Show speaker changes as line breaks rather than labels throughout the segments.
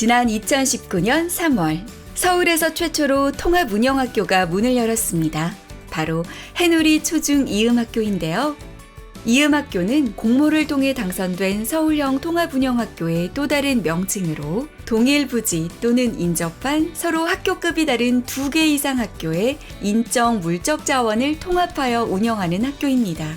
지난 2019년 3월 서울에서 최초로 통합운영학교가 문을 열었습니다. 바로 해누리 초중 이음학교인데요. 이음학교는 공모를 통해 당선된 서울형 통합운영학교의 또 다른 명칭으로 동일 부지 또는 인접한 서로 학교급이 다른 2개 이상 학교의 인적, 물적 자원을 통합하여 운영하는 학교입니다.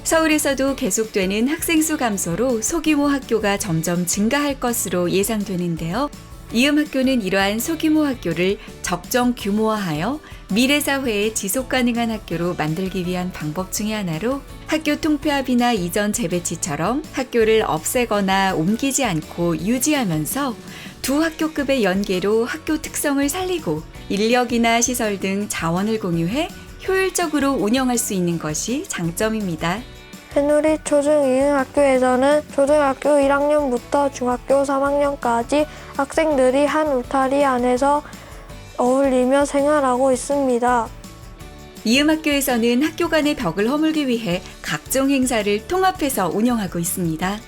서울에서도 계속되는 학생 수 감소로 소규모 학교가 점점 증가할 것으로 예상되는데요. 이음학교는 이러한 소규모 학교를 적정 규모화하여 미래사회에 지속가능한 학교로 만들기 위한 방법 중의 하나로 학교 통폐합이나 이전 재배치처럼 학교를 없애거나 옮기지 않고 유지하면서 두 학교급의 연계로 학교 특성을 살리고 인력이나 시설 등 자원을 공유해 효율적으로 운영할 수 있는 것이 장점입니다.
해누리 초중이음학교에서는 초등학교 1학년부터 중학교 3학년까지 학생들이 한 울타리 안에서 어울리며 생활하고 있습니다.
이음학교에서는 학교 간의 벽을 허물기 위해 각종 행사를 통합해서 운영하고 있습니다.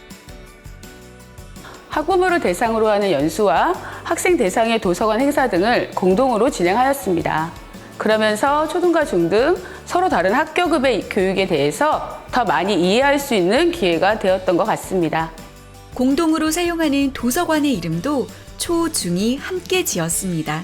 학부모를 대상으로 하는 연수와 학생 대상의 도서관 행사 등을 공동으로 진행하였습니다. 그러면서 초등과 중등 서로 다른 학교급의 교육에 대해서 더 많이 이해할 수 있는 기회가 되었던 것 같습니다.
공동으로 사용하는 도서관의 이름도 초, 중이 함께 지었습니다.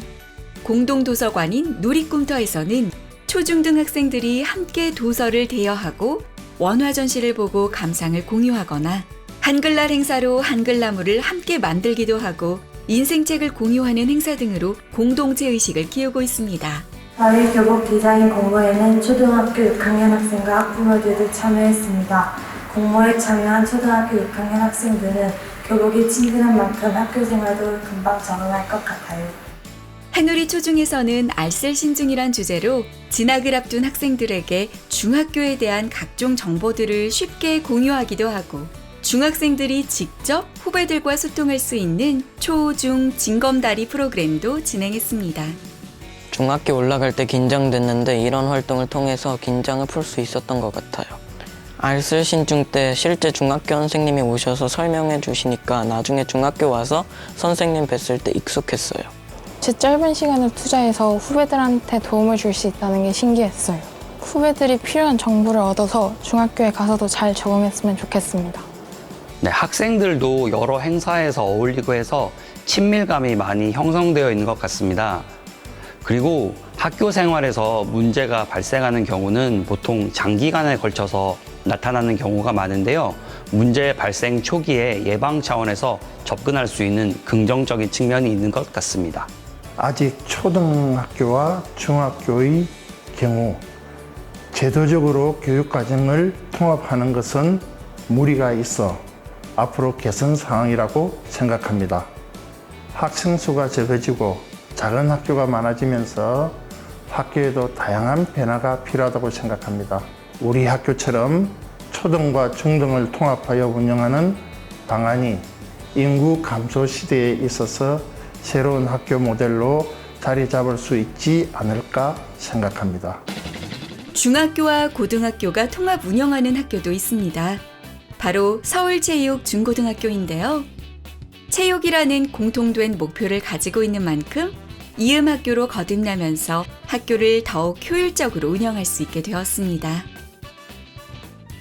공동도서관인 누리꿈터에서는 초중등 학생들이 함께 도서를 대여하고 원화 전시를 보고 감상을 공유하거나 한글날 행사로 한글나무를 함께 만들기도 하고 인생책을 공유하는 행사 등으로 공동체 의식을 키우고 있습니다.
가을 교복 디자인 공모에는 초등학교 6학년 학생과 학부모들도 참여했습니다. 공모에 참여한 초등학교 6학년 학생들은 교복이 친근한 만큼 학교 생활도 금방 적응할 것 같아요.
해누리 초중에서는 알쓸신중이란 주제로 진학을 앞둔 학생들에게 중학교에 대한 각종 정보들을 쉽게 공유하기도 하고 중학생들이 직접 후배들과 소통할 수 있는 초, 중, 징검다리 프로그램도 진행했습니다.
중학교 올라갈 때 긴장됐는데 이런 활동을 통해서 긴장을 풀 수 있었던 것 같아요. 알쓸신중 때 실제 중학교 선생님이 오셔서 설명해 주시니까 나중에 중학교 와서 선생님 뵀을 때 익숙했어요.
제 짧은 시간을 투자해서 후배들한테 도움을 줄 수 있다는 게 신기했어요. 후배들이 필요한 정보를 얻어서 중학교에 가서도 잘 적응했으면 좋겠습니다.
네, 학생들도 여러 행사에서 어울리고 해서 친밀감이 많이 형성되어 있는 것 같습니다. 그리고 학교 생활에서 문제가 발생하는 경우는 보통 장기간에 걸쳐서 나타나는 경우가 많은데요. 문제 발생 초기에 예방 차원에서 접근할 수 있는 긍정적인 측면이 있는 것 같습니다.
아직 초등학교와 중학교의 경우 제도적으로 교육과정을 통합하는 것은 무리가 있어 앞으로 개선 사항이라고 생각합니다. 학생 수가 적어지고 작은 학교가 많아지면서 학교에도 다양한 변화가 필요하다고 생각합니다. 우리 학교처럼 초등과 중등을 통합하여 운영하는 방안이 인구 감소 시대에 있어서 새로운 학교 모델로 자리 잡을 수 있지 않을까 생각합니다.
중학교와 고등학교가 통합 운영하는 학교도 있습니다. 바로 서울체육 중고등학교인데요. 체육이라는 공통된 목표를 가지고 있는 만큼 이음학교로 거듭나면서 학교를 더욱 효율적으로 운영할 수 있게 되었습니다.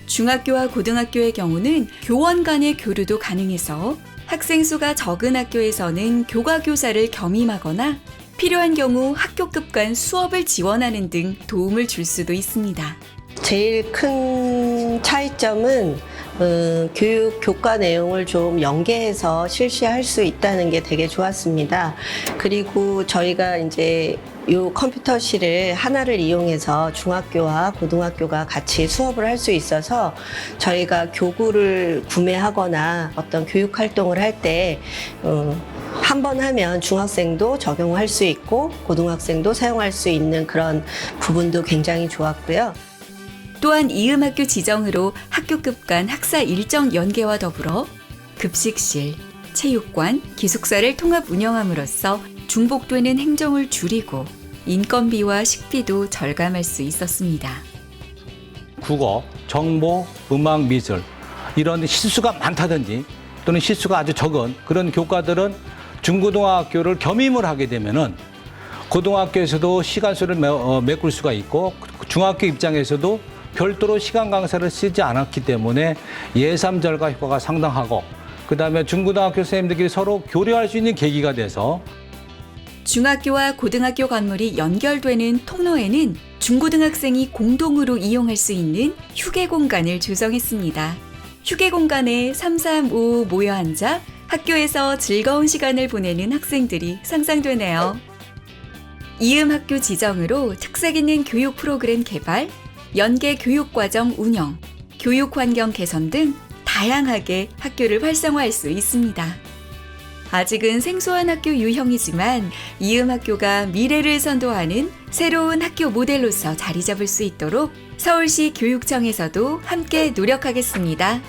중학교와 고등학교의 경우는 교원 간의 교류도 가능해서 학생 수가 적은 학교에서는 교과교사를 겸임하거나 필요한 경우 학교급 간 수업을 지원하는 등 도움을 줄 수도 있습니다.
제일 큰 차이점은 교육 교과 내용을 좀 연계해서 실시할 수 있다는 게 되게 좋았습니다. 그리고 저희가 이제 이 컴퓨터실을 하나를 이용해서 중학교와 고등학교가 같이 수업을 할 수 있어서 저희가 교구를 구매하거나 어떤 교육 활동을 할 때 한 번 하면 중학생도 적용할 수 있고 고등학생도 사용할 수 있는 그런 부분도 굉장히 좋았고요.
또한 이음학교 지정으로 학교급 간 학사 일정 연계와 더불어 급식실, 체육관, 기숙사를 통합 운영함으로써 중복되는 행정을 줄이고 인건비와 식비도 절감할 수 있었습니다.
국어, 정보, 음악, 미술 이런 실수가 많다든지 또는 실수가 아주 적은 그런 교과들은 중고등학교를 겸임을 하게 되면은 고등학교에서도 시간수를 메꿀 수가 있고 중학교 입장에서도 별도로 시간 강사를 쓰지 않았기 때문에 예산 절감 효과가 상당하고 그다음에 중고등학교 선생님들끼리 서로 교류할 수 있는 계기가 돼서
중학교와 고등학교 건물이 연결되는 통로에는 중고등학생이 공동으로 이용할 수 있는 휴게 공간을 조성했습니다. 휴게 공간에 335 모여 앉아 학교에서 즐거운 시간을 보내는 학생들이 상상되네요. 이음학교 지정으로 특색 있는 교육 프로그램 개발, 연계 교육과정 운영, 교육 환경 개선 등 다양하게 학교를 활성화할 수 있습니다. 아직은 생소한 학교 유형이지만 이음학교가 미래를 선도하는 새로운 학교 모델로서 자리 잡을 수 있도록 서울시 교육청에서도 함께 노력하겠습니다.